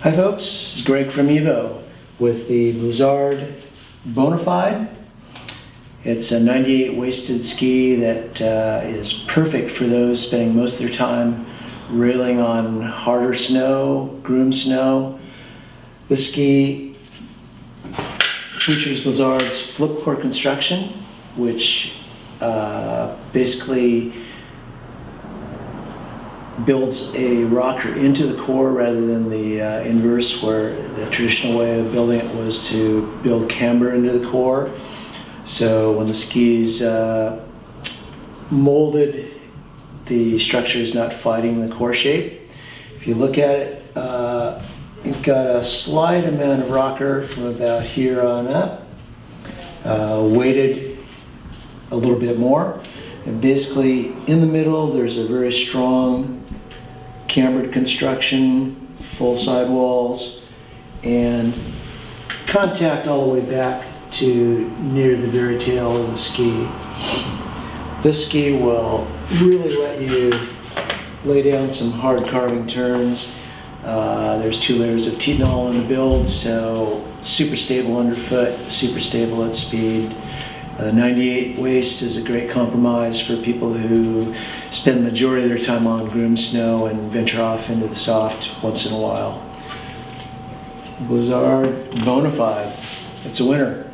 Hi folks, this is Greg from Evo with the Blizzard Bonafide. It's a 98 waisted ski that is perfect for those spending most of their time railing on harder snow, groomed snow. The ski features Blizzard's flip core construction, which basically builds a rocker into the core rather than the inverse, where the traditional way of building it was to build camber into the core. So when the ski's molded, the structure is not fighting the core shape. If you look at it, it's got a slight amount of rocker from about here on up, weighted a little bit more. And basically in the middle there's a very strong cambered construction, full sidewalls, and contact all the way back to near the very tail of the ski. This ski will really let you lay down some hard carving turns. There's 2 layers of Titanol in the build, so super stable underfoot, super stable at speed. 98 waist is a great compromise for people who spend the majority of their time on groomed snow and venture off into the soft once in a while. Blizzard Bonafide, it's a winner.